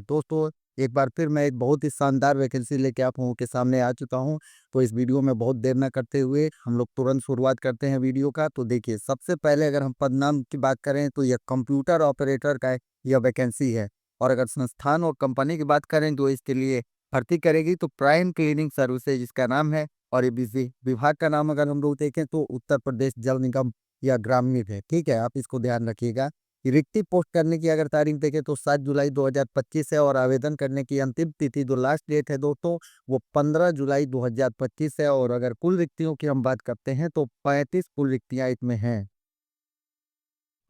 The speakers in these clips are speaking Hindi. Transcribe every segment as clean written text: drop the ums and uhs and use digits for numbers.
दोस्तों, एक बार फिर मैं एक बहुत ही शानदार वैकेंसी लेके आप लोगों के सामने आ चुका हूँ। तो इस वीडियो में बहुत देर ना करते हुए हम लोग तुरंत शुरुआत करते हैं वीडियो का। तो देखिए, सबसे पहले अगर हम पदनाम की बात करें तो यह कंप्यूटर ऑपरेटर का यह वैकेंसी है। और अगर संस्थान और कंपनी की बात करें तो इसके लिए भर्ती करेगी तो प्राइम क्लीनिंग सर्विसेज इसका नाम है। और ये विभाग का नाम अगर हम लोग देखें तो उत्तर प्रदेश जल निगम या ग्रामीण है। ठीक है, आप इसको ध्यान रखिएगा। रिक्ति पोस्ट करने की अगर तारीख देखें तो 7 जुलाई 2025 है। और आवेदन करने की अंतिम तिथि जो लास्ट डेट है दोस्तों, वो 15 जुलाई 2025 है। और अगर कुल रिक्तियों की हम बात करते हैं तो 35 कुल रिक्तियां इसमें हैं।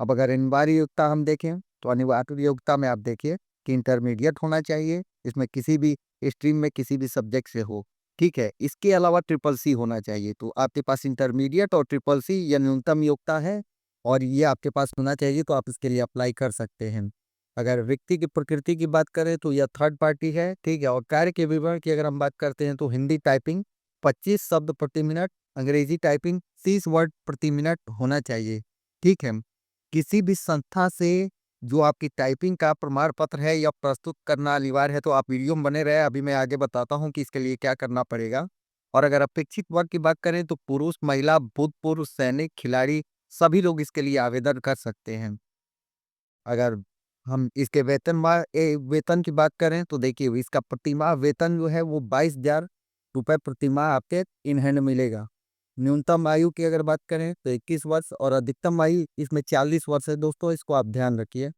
अब अगर अनिवार्य योग्यता हम देखें तो अनिवार्य योग्यता में आप देखिए कि इंटरमीडिएट होना चाहिए, इसमें किसी भी स्ट्रीम में किसी भी सब्जेक्ट से हो। ठीक है, इसके अलावा ट्रिपल सी होना चाहिए। तो आपके पास इंटरमीडिएट और ट्रिपल सी यह न्यूनतम योग्यता है और ये आपके पास होना चाहिए, तो आप इसके लिए अप्लाई कर सकते हैं। अगर व्यक्ति की प्रकृति की बात करें तो यह थर्ड पार्टी है। ठीक है, और कार्य के विवरण की अगर हम बात करते हैं तो हिंदी टाइपिंग 25 शब्द प्रति मिनट, अंग्रेजी टाइपिंग 30 वर्ड प्रति मिनट होना चाहिए। ठीक है, किसी भी संस्था से जो आपकी टाइपिंग का प्रमाण पत्र है या प्रस्तुत करना अनिवार्य है। तो आप वीडियो में बने रहे, अभी मैं आगे बताता हूँ कि इसके लिए क्या करना पड़ेगा। और अगर अपेक्षित वर्ग की बात करें तो पुरुष, महिला, भूतपूर्व सैनिक, खिलाड़ी सभी लोग इसके लिए आवेदन कर सकते हैं। अगर हम इसके वेतन की बात करें तो देखिए, इसका प्रतिमाह वेतन जो है वो 22,000 रुपये प्रतिमाह आपके इन हैंड मिलेगा। न्यूनतम आयु की अगर बात करें तो 21 वर्ष और अधिकतम आयु इसमें 40 वर्ष है दोस्तों, इसको आप ध्यान रखिए।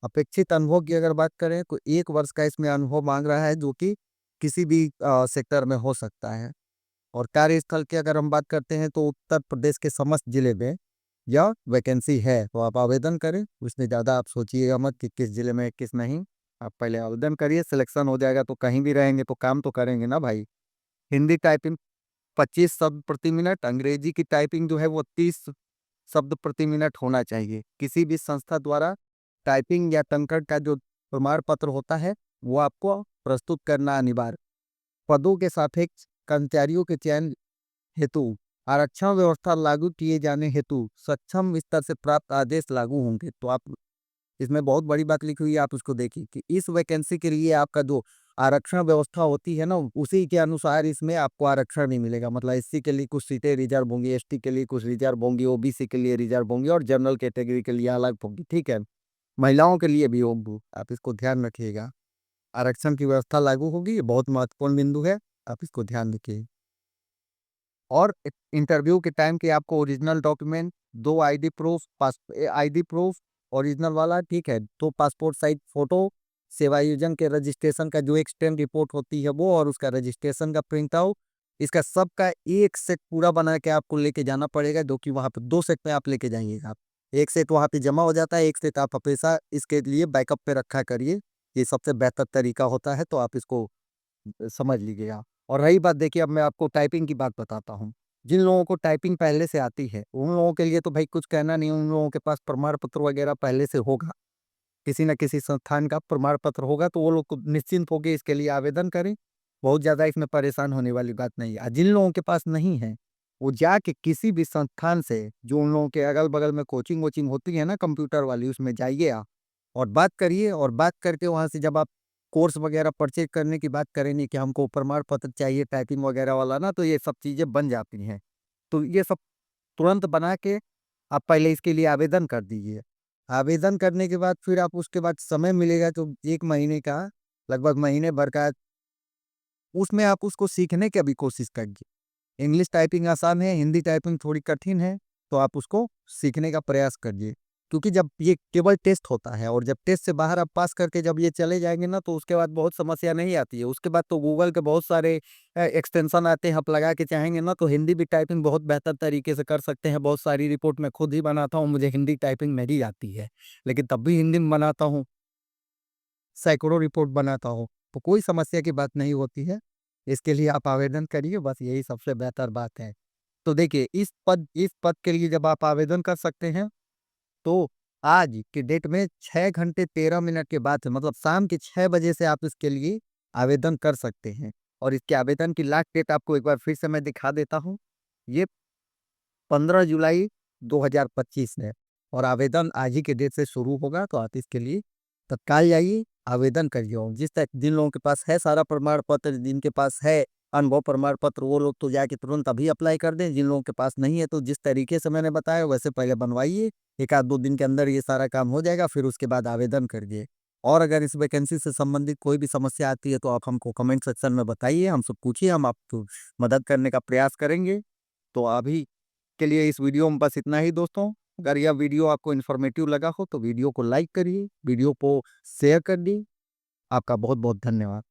अपेक्षित अनुभव की अगर बात करें तो 1 वर्ष का इसमें अनुभव मांग रहा है, जो कि किसी भी सेक्टर में हो सकता है। और कार्यस्थल की अगर हम बात करते हैं तो उत्तर प्रदेश के समस्त जिले में यह वैकेंसी है। तो आप आवेदन करें, उसमें ज़्यादा आप सोचिएगा मत कि किस जिले में किस नहीं। आप पहले आवेदन करिए, सिलेक्शन हो जाएगा तो कहीं भी रहेंगे तो काम तो करेंगे ना भाई। हिंदी टाइपिंग 25 शब्द प्रति मिनट, अंग्रेजी की टाइपिंग जो है वो 30 शब्द प्रति मिनट होना चाहिए। किसी भी संस्था द्वारा टाइपिंग या टंकण का जो प्रमाण पत्र होता है वो आपको प्रस्तुत करना अनिवार्य। पदों के सापेक्ष कर्मचारियों के चयन हेतु आरक्षण व्यवस्था लागू किए जाने हेतु सक्षम स्तर से प्राप्त आदेश लागू होंगे। तो आप इसमें बहुत बड़ी बात लिखी हुई है, आप उसको देखिए कि इस वैकेंसी के लिए आपका जो आरक्षण व्यवस्था होती है ना, उसी के अनुसार इसमें आपको आरक्षण नहीं मिलेगा। मतलब एससी के लिए कुछ सीटें रिजर्व होंगी, एसटी के लिए कुछ रिजर्व होंगी, ओबीसी के लिए रिजर्व होंगी और जनरल कैटेगरी के लिए अलग होंगी। ठीक है, महिलाओं के लिए भी होंगी, आप इसको ध्यान रखिएगा। आरक्षण की व्यवस्था लागू होगी, ये बहुत महत्वपूर्ण बिंदु है, आप इसको ध्यान रखिए। और इंटरव्यू के टाइम के आपको original document, 2 ID proof, ID proof original वाला, ठीक है, 2 पासपोर्ट साइज फोटो, सेवायोजन के रजिस्ट्रेशन का जो एक स्टैम्प रिपोर्ट होती है वो, और उसका रजिस्ट्रेशन का प्रिंट आउट, इसका सबका एक सेट पूरा बना के आपको लेके जाना पड़ेगा। जो कि वहाँ पे 2 सेट में आप लेके जाइएगा। आप एक सेट वहाँ पे जमा हो जाता है, एक सेट आप हमेशा इसके लिए बैकअप पे रखा करिए। ये सबसे बेहतर तरीका होता है, तो आप इसको समझ लीजिएगा। और रही बात, देखिए अब मैं आपको टाइपिंग की बात बताता हूँ। जिन लोगों को टाइपिंग पहले से आती है उन लोगों के लिए तो भाई कुछ कहना नहीं, उन लोगों के पास प्रमाण पत्र वगैरह पहले से होगा, किसी न किसी संस्थान का प्रमाण पत्र होगा, तो वो लोग को निश्चिंत होकर इसके लिए आवेदन करें। बहुत ज़्यादा इसमें परेशान होने वाली बात नहीं है। जिन लोगों के पास नहीं है वो जाके किसी भी संस्थान से, जो उन लोगों के अगल बगल में कोचिंग वोचिंग होती है ना कंप्यूटर वाली, उसमें जाइए आप और बात करिए। और बात करके वहाँ से जब आप कोर्स वगैरह परचेज करने की बात करेंगे कि हमको प्रमाण पत्र चाहिए टाइपिंग वगैरह वाला ना, तो ये सब चीज़ें बन जाती हैं। तो ये सब तुरंत बना के आप पहले इसके लिए आवेदन कर दीजिए। आवेदन करने के बाद फिर आप उसके बाद समय मिलेगा तो 1 महीने का, लगभग महीने भर का, उसमें आप उसको सीखने की भी कोशिश करिए। इंग्लिश टाइपिंग आसान है, हिंदी टाइपिंग थोड़ी कठिन है, तो आप उसको सीखने का प्रयास करिए। क्योंकि जब ये केवल टेस्ट होता है और जब टेस्ट से बाहर आप पास करके जब ये चले जाएँगे ना, तो उसके बाद बहुत समस्या नहीं आती है। उसके बाद तो गूगल के बहुत सारे एक्सटेंशन आते हैं, आप लगा के चाहेंगे ना तो हिंदी भी टाइपिंग बहुत बेहतर तरीके से कर सकते हैं। बहुत सारी रिपोर्ट मैं खुद ही बनाता हूँ, मुझे हिंदी टाइपिंग नहीं आती है, लेकिन तब भी हिंदी में बनाता हूँ, सैकड़ों रिपोर्ट बनाता हूँ, तो कोई समस्या की बात नहीं होती है। इसके लिए आप आवेदन करिए, बस यही सबसे बेहतर बात है। तो देखिए, इस पद के लिए जब आप आवेदन कर सकते हैं, तो आज की डेट में 6 घंटे 13 मिनट के बाद से, मतलब शाम के 6 बजे से आप इसके लिए आवेदन कर सकते हैं। और इसके आवेदन की लास्ट डेट आपको एक बार फिर से मैं दिखा देता हूँ। ये 15 जुलाई 2025 है और आवेदन आज ही के डेट से शुरू होगा, तो आप इसके लिए तत्काल जाइए आवेदन करिए। और जिन लोगों के पास है सारा प्रमाण पत्र, जिनके पास है अनुभव प्रमाण पत्र, वो लोग तो जाके तुरंत अभी अप्लाई कर दें। जिन लोगों के पास नहीं है तो जिस तरीके से मैंने बताया वैसे पहले बनवाइए। 1 आध 2 दिन के अंदर ये सारा काम हो जाएगा, फिर उसके बाद आवेदन करिए। और अगर इस वैकेंसी से संबंधित कोई भी समस्या आती है तो आप हमको कमेंट सेक्शन में बताइए, हमसे पूछिए, हम आपको मदद करने का प्रयास करेंगे। तो अभी के लिए इस वीडियो में बस इतना ही दोस्तों। अगर यह वीडियो आपको इन्फॉर्मेटिव लगा हो तो वीडियो को लाइक करिए, वीडियो को शेयर कर दी। आपका बहुत बहुत धन्यवाद।